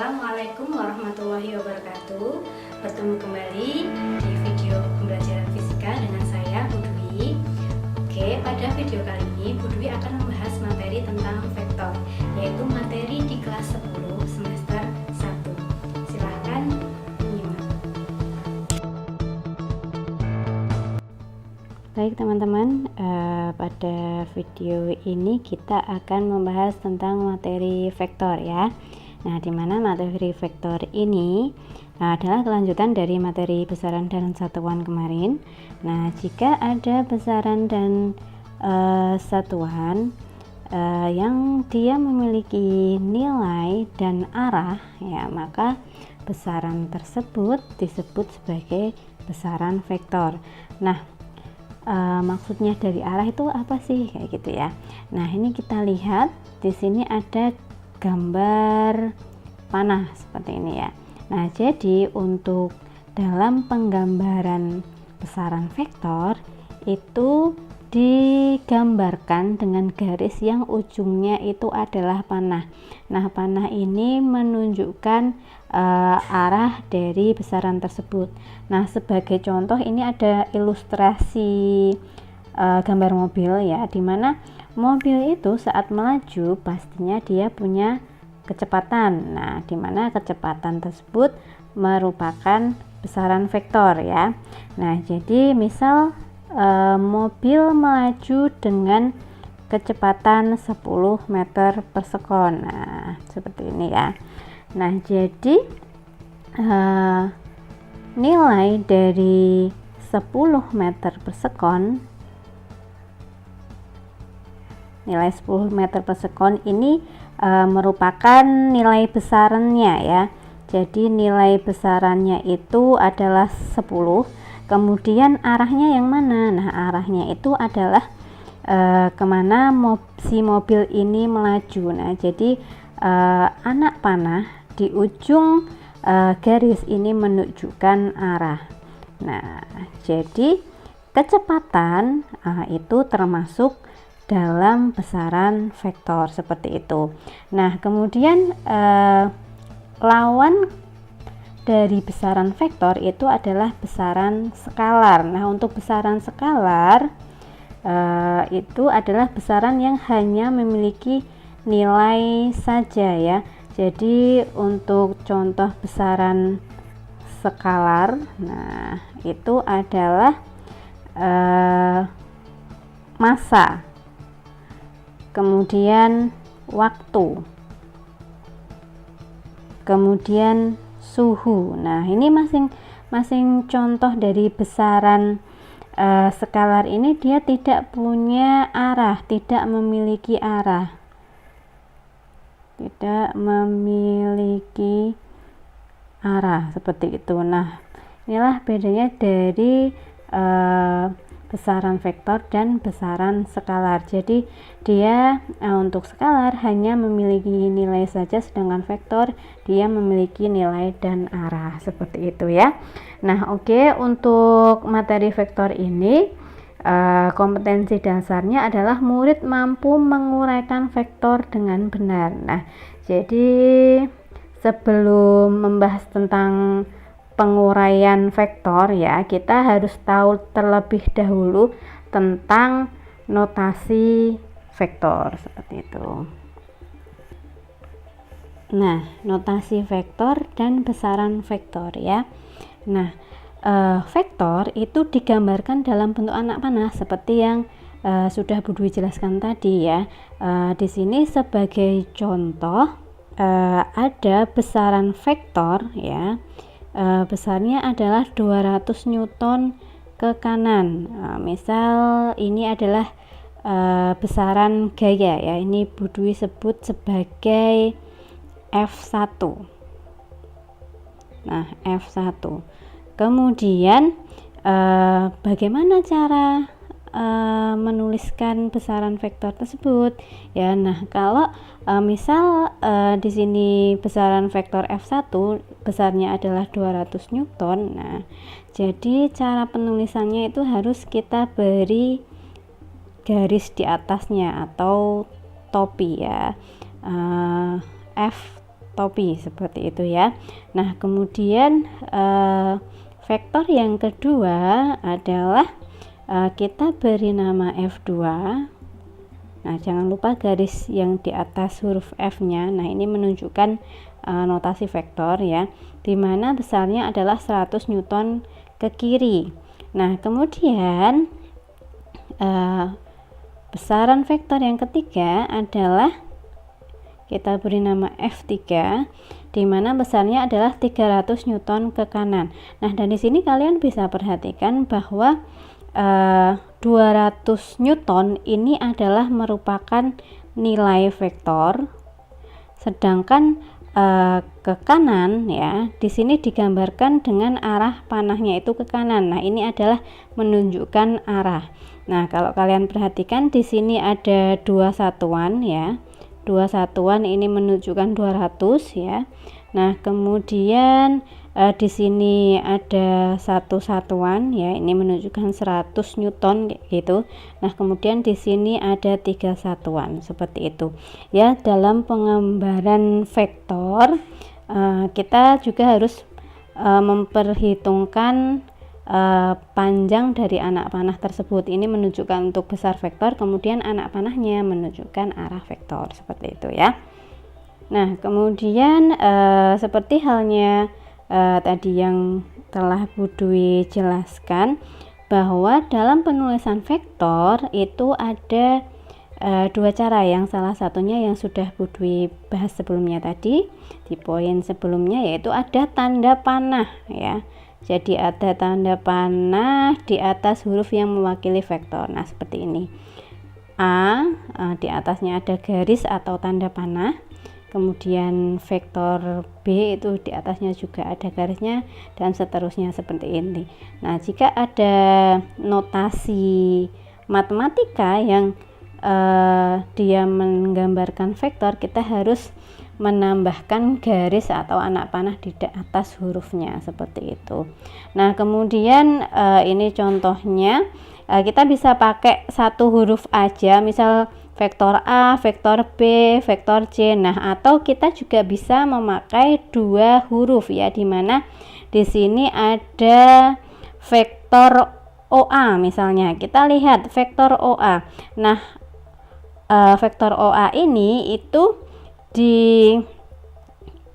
Assalamualaikum warahmatullahi wabarakatuh. Bertemu kembali di video pembelajaran fisika dengan saya, Bu Dwi. Oke, pada video kali ini Bu Dwi akan membahas materi tentang vektor, yaitu materi di kelas 10 semester 1. Silahkan menyimak. Baik teman-teman, pada video ini kita akan membahas tentang materi vektor ya. Nah, di mana materi vektor ini adalah kelanjutan dari materi besaran dan satuan kemarin. Nah, jika ada besaran dan satuan yang dia memiliki nilai dan arah ya, maka besaran tersebut disebut sebagai besaran vektor. Nah, maksudnya dari arah itu apa sih, kayak gitu ya. Nah, ini kita lihat di sini ada gambar panah seperti ini ya. Nah, jadi untuk dalam penggambaran besaran vektor itu digambarkan dengan garis yang ujungnya itu adalah panah. Nah, panah ini menunjukkan arah dari besaran tersebut. Nah, sebagai contoh ini ada ilustrasi gambar mobil ya, dimana mobil itu saat melaju pastinya dia punya kecepatan. Nah, dimana kecepatan tersebut merupakan besaran vektor ya. Nah, jadi misal mobil melaju dengan kecepatan 10 meter per sekon. Nah, seperti ini ya. Nah, jadi nilai dari 10 meter per sekon, nilai 10 meter per sekon ini merupakan nilai besarannya ya. Jadi nilai besarannya itu adalah 10. Kemudian arahnya yang mana? Nah, arahnya itu adalah kemana si mobil ini melaju. Nah, jadi anak panah di ujung garis ini menunjukkan arah. Nah, jadi kecepatan itu termasuk dalam besaran vektor seperti itu. Nah, kemudian lawan dari besaran vektor itu adalah besaran skalar. Nah, untuk besaran skalar itu adalah besaran yang hanya memiliki nilai saja ya. Jadi untuk contoh besaran skalar, nah itu adalah massa, kemudian waktu, kemudian suhu. Nah, ini masing-masing contoh dari besaran skalar ini dia tidak punya arah, tidak memiliki arah, seperti itu. Nah, inilah bedanya dari besaran vektor dan besaran skalar. Jadi dia untuk skalar hanya memiliki nilai saja, sedangkan vektor dia memiliki nilai dan arah, seperti itu ya. Nah, oke, untuk materi vektor ini kompetensi dasarnya adalah murid mampu menguraikan vektor dengan benar. Nah, jadi sebelum membahas tentang penguraian vektor ya, kita harus tahu terlebih dahulu tentang notasi vektor, seperti itu. Nah, notasi vektor dan besaran vektor ya. Nah, vektor itu digambarkan dalam bentuk anak panah seperti yang sudah Bu Dwi jelaskan tadi ya. Di sini sebagai contoh ada besaran vektor ya. Besarnya adalah 200 Newton ke kanan. Misal ini adalah besaran gaya ya. Ini Bu Dwi sebut sebagai F1. Nah, F1. Kemudian bagaimana cara menuliskan besaran vektor tersebut ya. Nah, kalau misal di sini besaran vektor F1 besarnya adalah 200 Newton. Nah, jadi cara penulisannya itu harus kita beri garis di atasnya atau topi ya. F topi seperti itu ya. Nah, kemudian vektor yang kedua adalah kita beri nama F2. Nah, jangan lupa garis yang di atas huruf F-nya. Nah, ini menunjukkan notasi vektor ya, dimana besarnya adalah 100 Newton ke kiri. Nah, kemudian besaran vektor yang ketiga adalah kita beri nama F3, di mana besarnya adalah 300 Newton ke kanan. Nah, dari sini kalian bisa perhatikan bahwa 200 Newton ini adalah merupakan nilai vektor, sedangkan ke kanan ya, di sini digambarkan dengan arah panahnya itu ke kanan. Nah, ini adalah menunjukkan arah. Nah, kalau kalian perhatikan di sini ada dua satuan ya. Dua satuan ini menunjukkan 200 ya. Nah, kemudian di sini ada satu satuan ya, ini menunjukkan 100 Newton gitu. Nah, kemudian di sini ada 3 satuan seperti itu ya. Dalam pengambaran vektor kita juga harus memperhitungkan panjang dari anak panah tersebut. Ini menunjukkan untuk besar vektor, kemudian anak panahnya menunjukkan arah vektor seperti itu ya. Nah, kemudian seperti halnya tadi yang telah Bu Dwi jelaskan, bahwa dalam penulisan vektor itu ada dua cara. Yang salah satunya yang sudah Bu Dwi bahas sebelumnya tadi di poin sebelumnya, yaitu ada tanda panah ya. Jadi ada tanda panah di atas huruf yang mewakili vektor. Nah, seperti ini. Di atasnya ada garis atau tanda panah. Kemudian vektor B itu di atasnya juga ada garisnya, dan seterusnya seperti ini. Nah, jika ada notasi matematika yang dia menggambarkan vektor, kita harus menambahkan garis atau anak panah di atas hurufnya seperti itu. Nah, kemudian ini contohnya, kita bisa pakai satu huruf aja, misal vektor A, vektor B, vektor C. Nah, atau kita juga bisa memakai dua huruf ya, dimana di sini ada vektor OA misalnya. Kita lihat vektor OA. Nah, vektor OA ini itu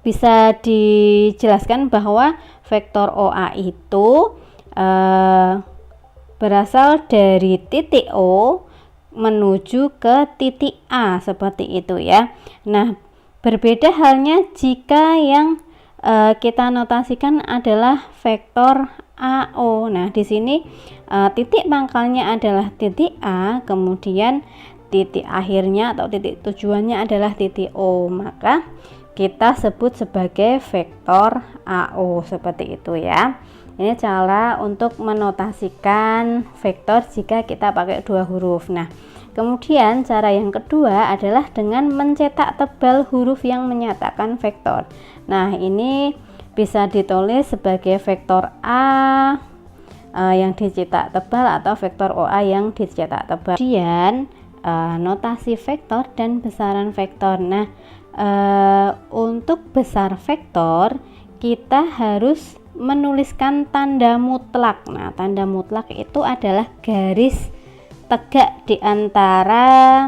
bisa dijelaskan bahwa vektor OA itu berasal dari titik O menuju ke titik A seperti itu ya. Nah, berbeda halnya jika yang kita notasikan adalah vektor AO. Nah, di sini titik pangkalnya adalah titik A, kemudian titik akhirnya atau titik tujuannya adalah titik O, maka kita sebut sebagai vektor AO seperti itu ya. Ini cara untuk menotasikan vektor jika kita pakai dua huruf. Nah, kemudian cara yang kedua adalah dengan mencetak tebal huruf yang menyatakan vektor. Nah, ini bisa ditulis sebagai vektor A yang dicetak tebal atau vektor OA yang dicetak tebal. Kemudian notasi vektor dan besaran vektor. Nah, untuk besar vektor kita harus menuliskan tanda mutlak. Nah, tanda mutlak itu adalah garis tegak di antara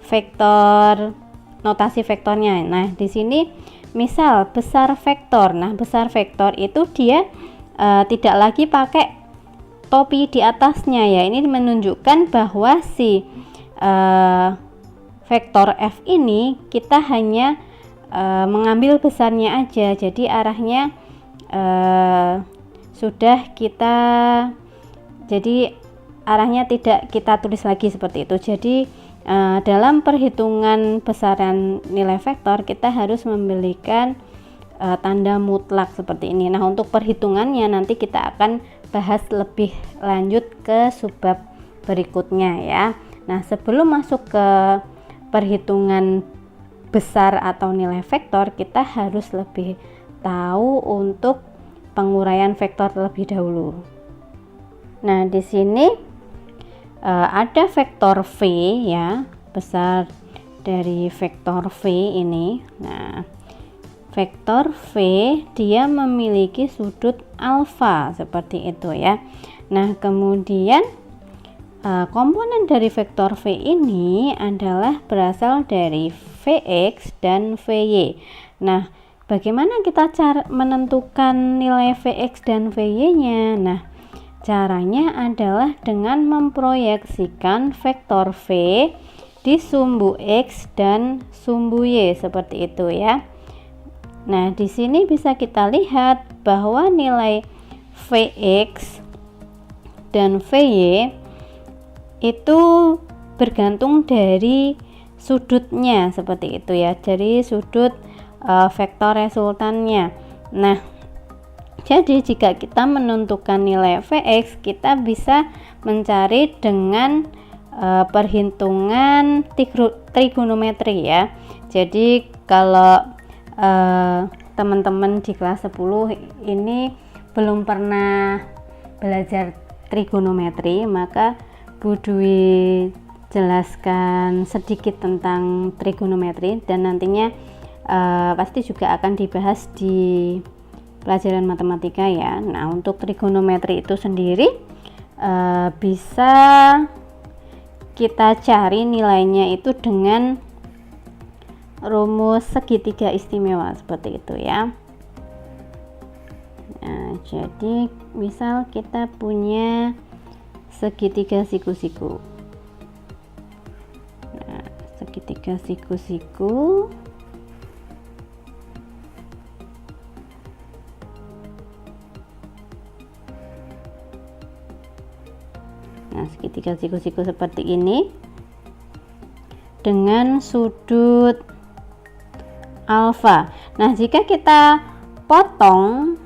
vektor, notasi vektornya. Nah, di sini misal besar vektor. Nah, besar vektor itu dia tidak lagi pakai topi di atasnya ya. Ini menunjukkan bahwa si vektor F ini kita hanya mengambil besarnya aja, jadi arahnya sudah kita, jadi arahnya tidak kita tulis lagi seperti itu. Jadi dalam perhitungan besaran nilai vektor kita harus memberikan tanda mutlak seperti ini. Nah, untuk perhitungannya nanti kita akan bahas lebih lanjut ke subbab berikutnya ya. Nah, sebelum masuk ke perhitungan besar atau nilai vektor, kita harus lebih tahu untuk penguraian vektor terlebih dahulu. Nah, di sini ada vektor V ya, besar dari vektor V ini. Nah, vektor V dia memiliki sudut alfa seperti itu ya. Nah, kemudian komponen dari vektor V ini adalah berasal dari Vx dan Vy. Nah, bagaimana kita cara menentukan nilai Vx dan Vy-nya? Nah, caranya adalah dengan memproyeksikan vektor V di sumbu X dan sumbu Y seperti itu ya. Nah, di sini bisa kita lihat bahwa nilai Vx dan Vy itu bergantung dari sudutnya seperti itu ya, dari sudut vektor resultannya. Nah, jadi jika kita menentukan nilai Vx, kita bisa mencari dengan perhitungan trigonometri ya. Jadi kalau teman-teman di kelas 10 ini belum pernah belajar trigonometri, maka Bu Dwi jelaskan sedikit tentang trigonometri dan nantinya pasti juga akan dibahas di pelajaran matematika ya. Nah, untuk trigonometri itu sendiri bisa kita cari nilainya itu dengan rumus segitiga istimewa seperti itu ya. Nah, jadi misal kita punya segitiga siku-siku. Nah, segitiga siku-siku segitiga siku-siku seperti ini dengan sudut alfa. Nah, jika kita potong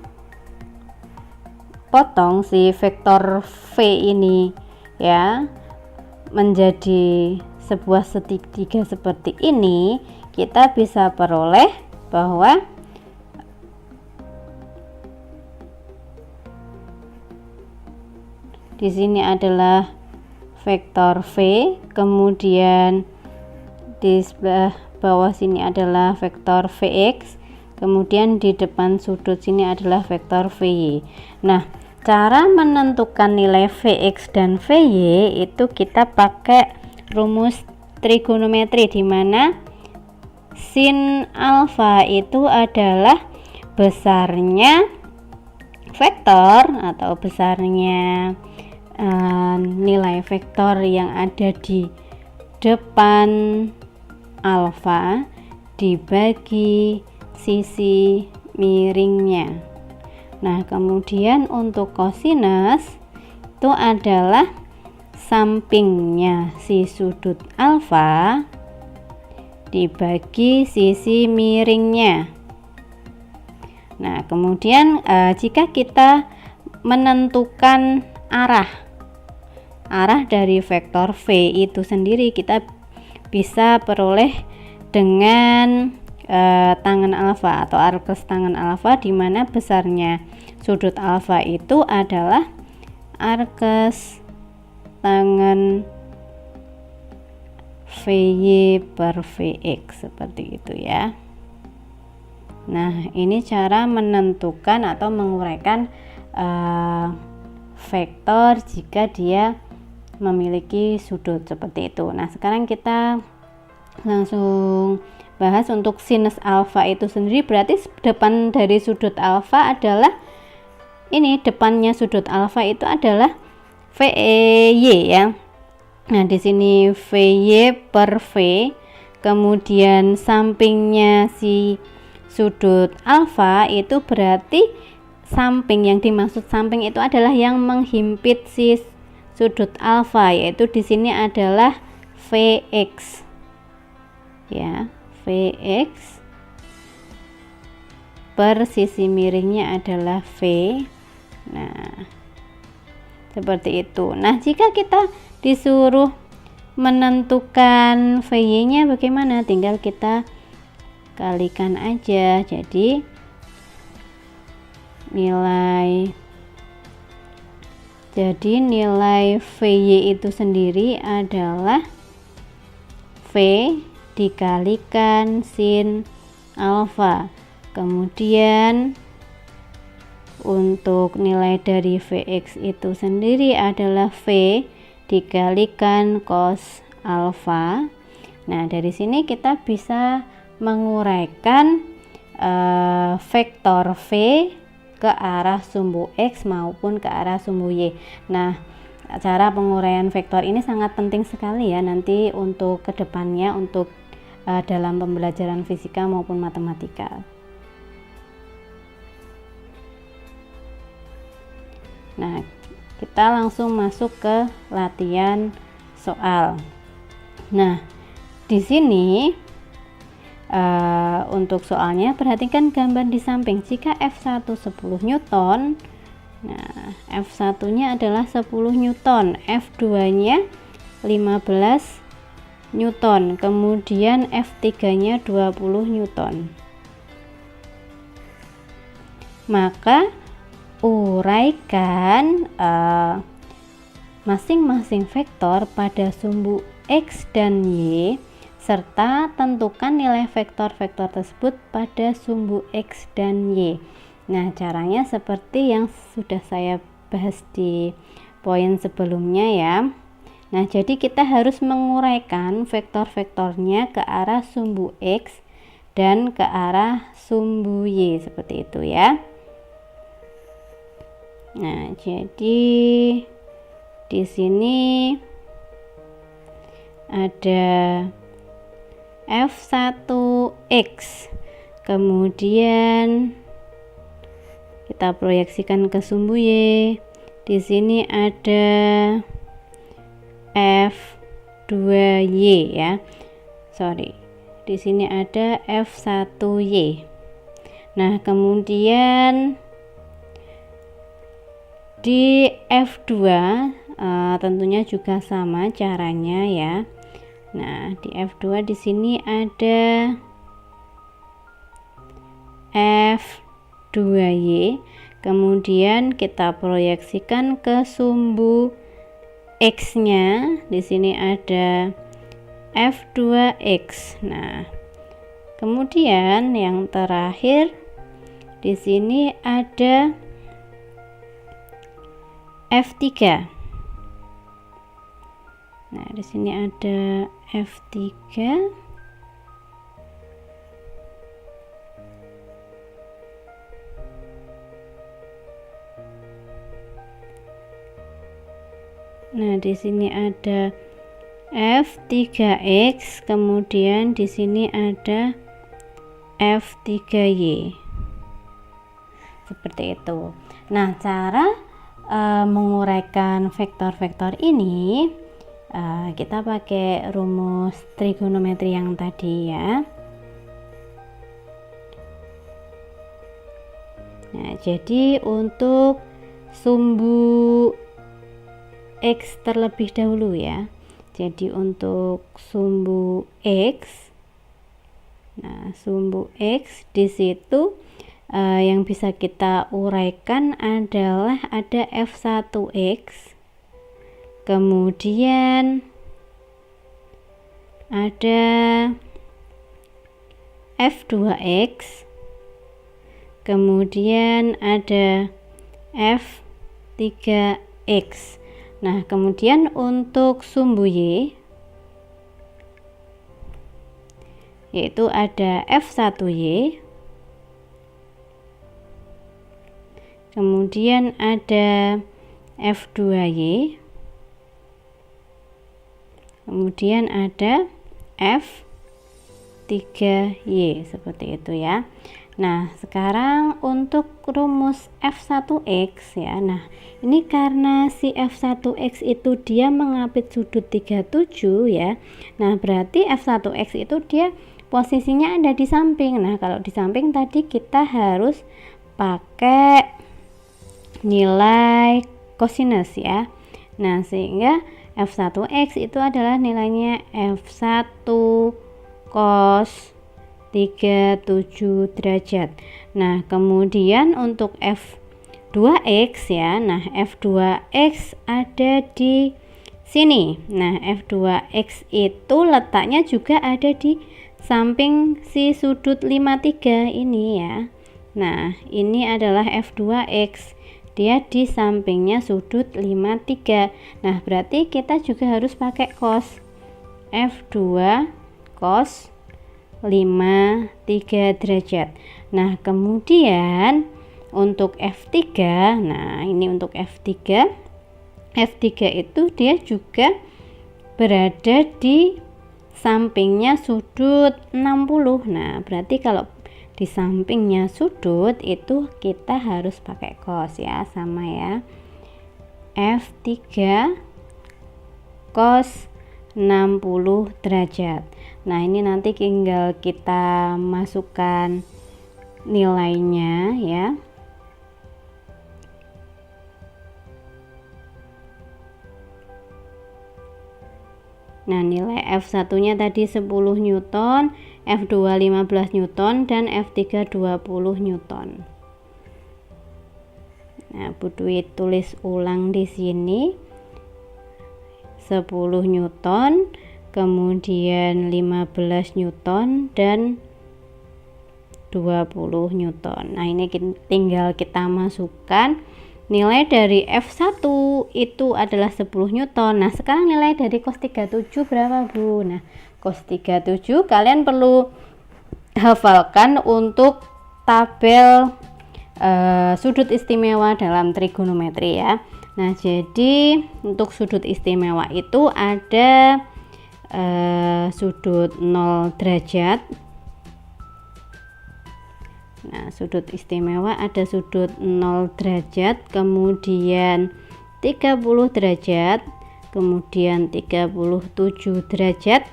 si vektor V ini ya menjadi sebuah segitiga seperti ini, kita bisa peroleh bahwa di sini adalah vektor V, kemudian di sebelah bawah sini adalah vektor Vx, kemudian di depan sudut sini adalah vektor Vy. Nah, cara menentukan nilai Vx dan Vy itu kita pakai rumus trigonometri, di mana sin alfa itu adalah besarnya vektor atau besarnya nilai vektor yang ada di depan alfa dibagi sisi miringnya. Nah, kemudian untuk kosinus itu adalah sampingnya si sudut alfa dibagi sisi miringnya. Nah, kemudian jika kita menentukan arah dari vektor V itu sendiri, kita bisa peroleh dengan tangen alfa atau arkes tangen alfa, di mana besarnya sudut alfa itu adalah arkes tangen Vy per Vx seperti itu ya. Nah, ini cara menentukan atau menguraikan vektor jika dia memiliki sudut seperti itu. Nah, sekarang kita langsung bahas untuk sinus alfa itu sendiri. Berarti depan dari sudut alfa adalah ini, depannya sudut alfa itu adalah Vy ya. Nah, di sini Vy per V, kemudian sampingnya si sudut alfa itu berarti samping, yang dimaksud samping itu adalah yang menghimpit si sudut alfa, yaitu di sini adalah Vx ya, Vx per sisi miringnya adalah V. Nah, seperti itu. Nah, jika kita disuruh menentukan Vy nya bagaimana, tinggal kita kalikan aja. Jadi nilai Vy itu sendiri adalah V dikalikan sin alfa, Kemudian untuk nilai dari Vx itu sendiri adalah V dikalikan cos alfa. Nah, dari sini kita bisa menguraikan vektor V ke arah sumbu X maupun ke arah sumbu Y. Nah, cara penguraian vektor ini sangat penting sekali ya nanti untuk kedepannya untuk dalam pembelajaran fisika maupun matematika. Nah, kita langsung masuk ke latihan soal. Nah, di sini untuk soalnya perhatikan gambar di samping. Jika F1 10 Newton, nah F1 nya adalah 10 Newton, F2 nya 15 Newton, kemudian F3 nya 20 Newton. Maka uraikan masing-masing vektor pada sumbu X dan Y serta tentukan nilai vektor-vektor tersebut pada sumbu X dan Y. Nah, caranya seperti yang sudah saya bahas di poin sebelumnya ya. Nah, jadi kita harus menguraikan vektor-vektornya ke arah sumbu X dan ke arah sumbu Y seperti itu ya. Nah, jadi di sini ada F1X, kemudian kita proyeksikan ke sumbu Y. Di sini ada F2Y ya. Di sini ada F1Y. Nah, kemudian di F2 tentunya juga sama caranya ya. Nah, di F2 di sini ada F2Y, kemudian kita proyeksikan ke sumbu X-nya. Di sini ada F2X. Nah, kemudian yang terakhir di sini ada F3. Nah, di sini ada F3. Nah, di sini ada F3X, kemudian di sini ada F3Y. Seperti itu. Nah, cara menguraikan vektor-vektor ini kita pakai rumus trigonometri yang tadi ya. Nah, jadi untuk sumbu X terlebih dahulu ya. Jadi untuk sumbu X, nah sumbu X di situ yang bisa kita uraikan adalah ada F1X, kemudian ada F2X, kemudian ada F3X. Nah, kemudian untuk sumbu Y yaitu ada F1Y, kemudian ada F2Y, kemudian ada F3Y seperti itu ya. Nah, sekarang untuk rumus F1X ya. Nah, ini karena si F1X itu dia mengapit sudut 37 ya. Nah, berarti F1X itu dia posisinya ada di samping. Nah, kalau di samping tadi kita harus pakai nilai kosinus ya. Nah, sehingga F1X itu adalah nilainya F1 cos 37 derajat. Nah, kemudian untuk F2X ya. Nah, F2X ada di sini. Nah, F2X itu letaknya juga ada di samping si sudut 53 ini ya. Nah, ini adalah F2X. Dia di sampingnya sudut 53. Nah, berarti kita juga harus pakai cos. F2 cos 53 derajat. Nah, kemudian untuk F3, nah ini untuk F3. F3 itu dia juga berada di sampingnya sudut 60. Nah, berarti kalau di sampingnya sudut itu kita harus pakai cos ya, sama ya. F3 cos 60 derajat. Nah, ini nanti tinggal kita masukkan nilainya ya. Nah, nilai F1 nya tadi 10 Newton, F2 15 Newton, dan F3 20 Newton. Nah, Bu Dwi tulis ulang di sini 10 Newton, kemudian 15 Newton, dan 20 Newton. Nah, ini tinggal kita masukkan nilai dari F1 itu adalah 10 Newton. Nah, sekarang nilai dari cos 37 berapa, Bu? Nah, cos 37 kalian perlu hafalkan untuk tabel sudut istimewa dalam trigonometri ya. Nah, jadi untuk sudut istimewa itu ada sudut 0 derajat. Nah, sudut istimewa ada sudut 0 derajat, kemudian 30 derajat, kemudian 37 derajat,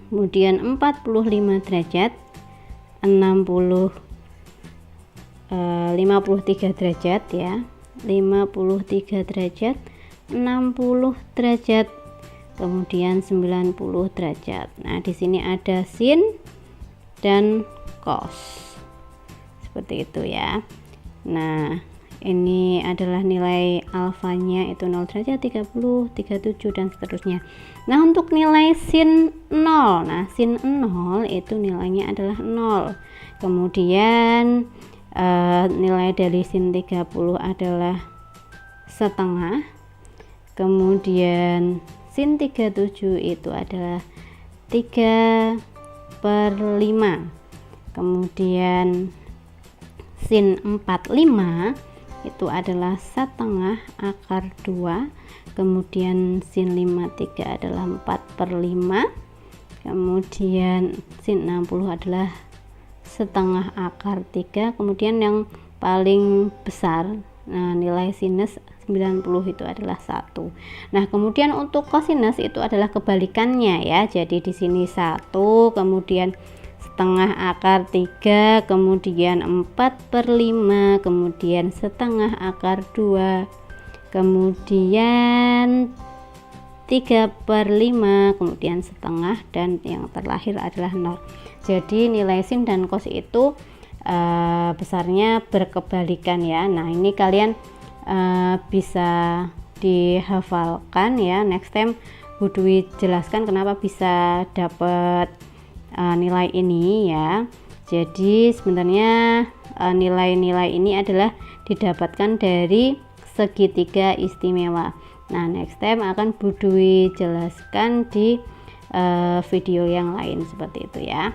kemudian 45 derajat, 53 derajat ya, 53 derajat, 60 derajat, kemudian 90 derajat. Nah, di sini ada sin dan cos. Seperti itu ya. Nah, ini adalah nilai alfanya itu 0 derajat, 30, 37 dan seterusnya. Nah, untuk nilai sin 0. Nah, sin 0 itu nilainya adalah 0. Kemudian nilai dari sin 30 adalah setengah. Kemudian sin 37 itu adalah 3/5. Kemudian sin 45 itu adalah setengah akar 2. Kemudian sin 53 adalah 4/5. Kemudian sin 60 adalah setengah akar 3. Kemudian yang paling besar, nah, nilai sinus 90 itu adalah 1. Nah, kemudian untuk kosinus itu adalah kebalikannya ya. Jadi di sini 1, kemudian setengah akar 3, kemudian 4/5, kemudian setengah akar 2, kemudian 3/5, kemudian setengah, dan yang terakhir adalah 0. Jadi nilai sin dan cos itu besarnya berkebalikan ya. Nah, ini kalian bisa dihafalkan ya. Next time Bu Dwi jelaskan kenapa bisa dapat nilai ini ya. Jadi sebenarnya nilai-nilai ini adalah didapatkan dari segitiga istimewa. Nah, next time akan Bu Dwi jelaskan di video yang lain seperti itu ya.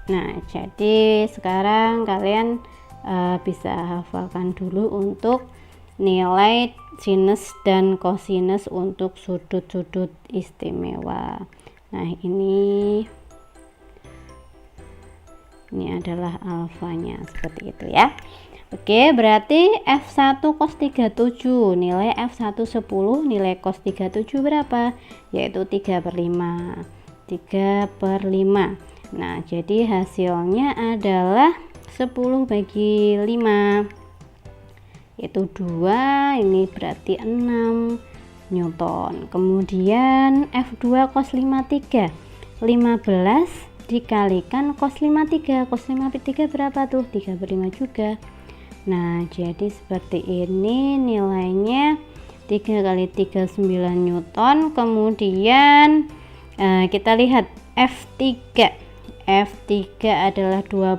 Nah, jadi sekarang kalian bisa hafalkan dulu untuk nilai sinus dan kosinus untuk sudut-sudut istimewa. Nah, ini adalah alfanya seperti itu ya. Oke, berarti F1 cos 37, nilai F1 10, nilai cos 37 berapa? Yaitu 3/5. 3/5. Nah, jadi hasilnya adalah 10 bagi 5. Yaitu 2, ini berarti 6 Newton. Kemudian F2 cos 53, 15 dikalikan cos 53. Cos 53 berapa tuh? 3/5 juga. Nah, jadi seperti ini nilainya 3 kali 3 9 Newton. Kemudian Kita lihat F3 adalah 20,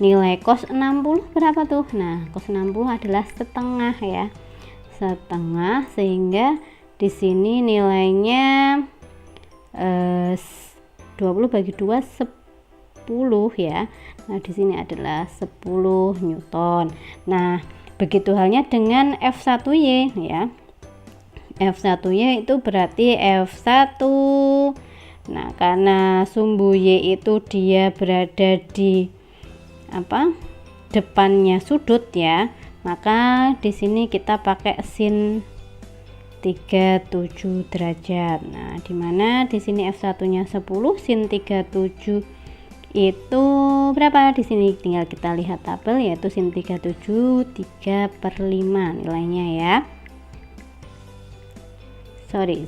nilai cos 60 berapa tuh? Nah, cos 60 adalah setengah ya, setengah, sehingga di sini nilainya 20 bagi 2 10 ya. Nah, di sini adalah 10 Newton. Nah, begitu halnya dengan F1Y ya. F1Y itu berarti F1. Nah, karena sumbu Y itu dia berada di depannya sudut ya, maka di sini kita pakai sin 37 derajat. Nah, dimana di sini F1-nya 10, sin 37 itu berapa? Di sini tinggal kita lihat tabel, yaitu sin 37 3/5 nilainya ya.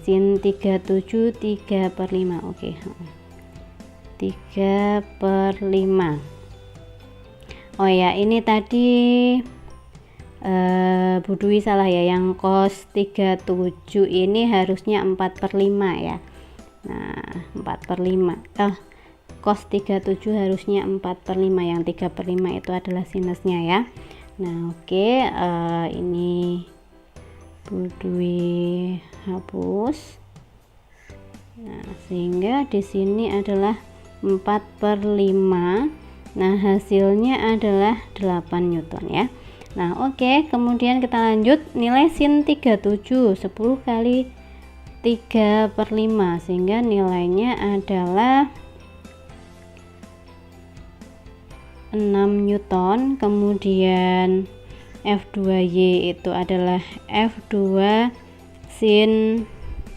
Sin 37 3/5. Oke. 3/5. Oh ya, ini tadi Bu Dwi salah ya, yang cos 37 ini harusnya 4/5 ya. Nah, 4/5. Cos 37 harusnya 4/5, yang 3/5 itu adalah sinusnya ya. Nah, oke, ini Bu Dwi hapus. Nah, sehingga di sini adalah 4/5. Nah, hasilnya adalah 8 Newton ya. Nah, oke, kemudian kita lanjut, nilai sin 37 10 kali 3/5, sehingga nilainya adalah 6 Newton. Kemudian F2Y itu adalah F2 sin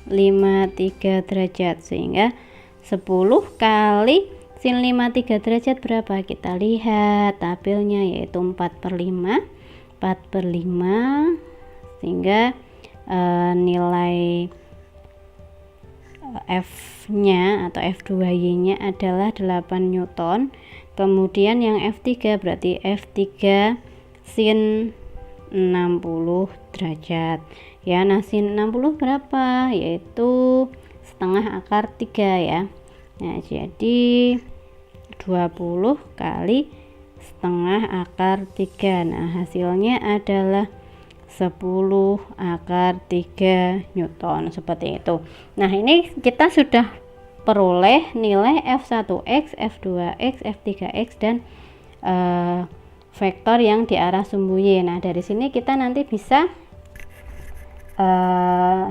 53 derajat, sehingga 10 kali sin 53 derajat berapa? Kita lihat tabelnya, yaitu 4/5, sehingga nilai F-nya atau F2Y-nya adalah 8 Newton. Kemudian yang F3 berarti F3 sin 60 derajat ya. Nah, sin 60 berapa? Yaitu setengah akar 3 ya. Nah, jadi 20 kali setengah akar 3. Nah, hasilnya adalah 10 akar 3 Newton, seperti itu. Nah, ini kita sudah peroleh nilai F1X, F2X, F3X dan vektor yang di arah sumbu Y. Nah, dari sini kita nanti bisa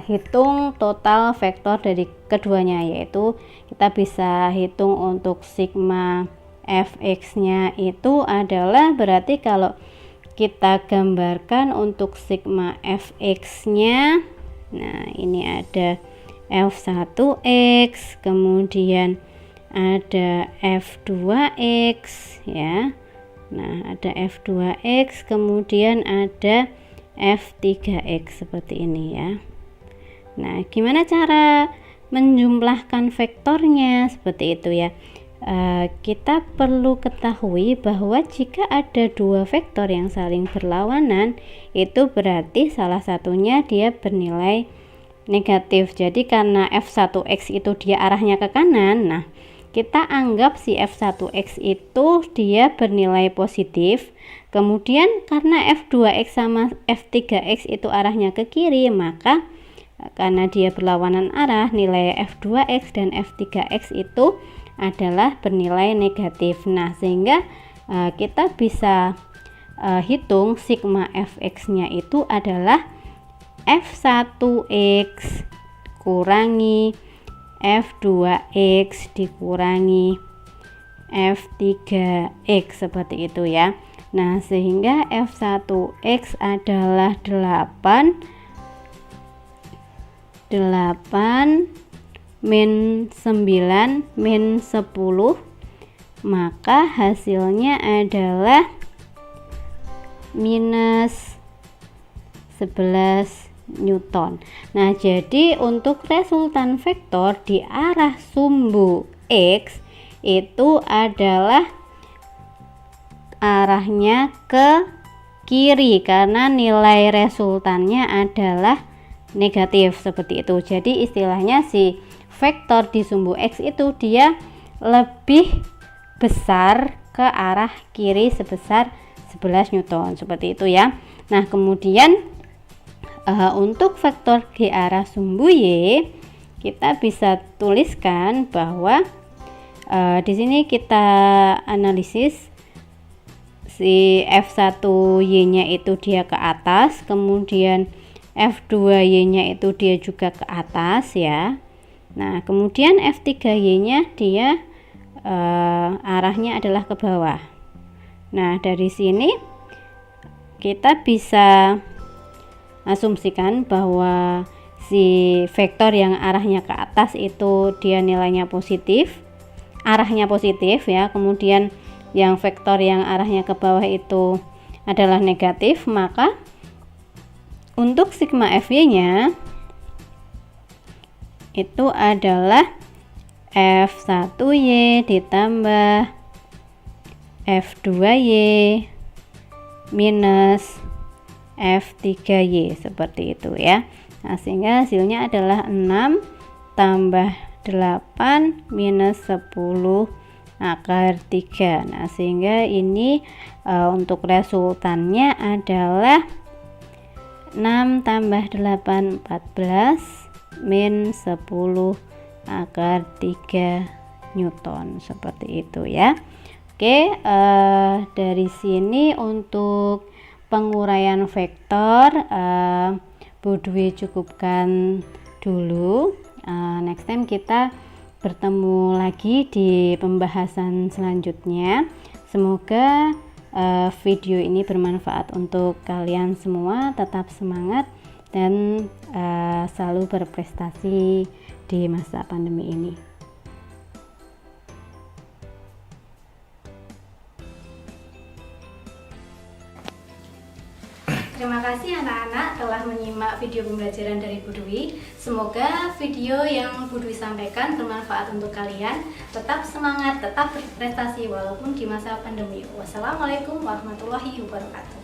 hitung total vektor dari keduanya, yaitu kita bisa hitung untuk sigma Fx nya itu adalah, berarti kalau kita gambarkan untuk sigma Fx nya, nah ini ada F1X, kemudian ada F2X ya. Nah, ada F2X, kemudian ada F3X, seperti ini ya. Nah, gimana cara menjumlahkan vektornya? Seperti itu ya. Kita perlu ketahui bahwa jika ada dua vektor yang saling berlawanan, itu berarti salah satunya dia bernilai negatif. Jadi karena F1X itu dia arahnya ke kanan, nah kita anggap si F1X itu dia bernilai positif. Kemudian karena F2X sama F3X itu arahnya ke kiri, maka karena dia berlawanan arah, nilai F2X dan F3X itu adalah bernilai negatif. Nah, sehingga kita bisa hitung sigma Fx nya itu adalah F1X kurangi F2X dikurangi F3X, seperti itu ya. Nah, sehingga F1X adalah 8 min 9 min 10, maka hasilnya adalah minus 11 Newton. Nah, jadi untuk resultan vektor di arah sumbu X itu adalah arahnya ke kiri karena nilai resultannya adalah negatif, seperti itu. Jadi istilahnya si vektor di sumbu X itu dia lebih besar ke arah kiri sebesar 11 Newton, seperti itu ya. Nah, kemudian untuk vektor di arah sumbu Y kita bisa tuliskan bahwa di sini kita analisis si F1Y nya itu dia ke atas, kemudian F2Y nya itu dia juga ke atas ya. Nah, kemudian F3Y nya dia arahnya adalah ke bawah. Nah, dari sini kita bisa asumsikan bahwa si vektor yang arahnya ke atas itu dia nilainya positif, arahnya positif ya. Kemudian yang vektor yang arahnya ke bawah itu adalah negatif, maka untuk sigma Fy nya itu adalah F1Y ditambah F2Y minus F3Y, seperti itu ya. Nah, sehingga hasilnya adalah 6 tambah 8 minus 10 akar 3. Nah, sehingga ini untuk resultannya adalah 6 tambah 8 14 min 10 akar 3 Newton, seperti itu ya. Oke, dari sini untuk penguraian vektor Bu Dwi cukupkan dulu. Next time kita bertemu lagi di pembahasan selanjutnya. Semoga video ini bermanfaat untuk kalian semua. Tetap semangat dan selalu berprestasi di masa pandemi ini. Terima kasih anak-anak telah menyimak video pembelajaran dari Bu Dwi. Semoga video yang Bu Dwi sampaikan bermanfaat untuk kalian. Tetap semangat, tetap berprestasi walaupun di masa pandemi. Wassalamualaikum warahmatullahi wabarakatuh.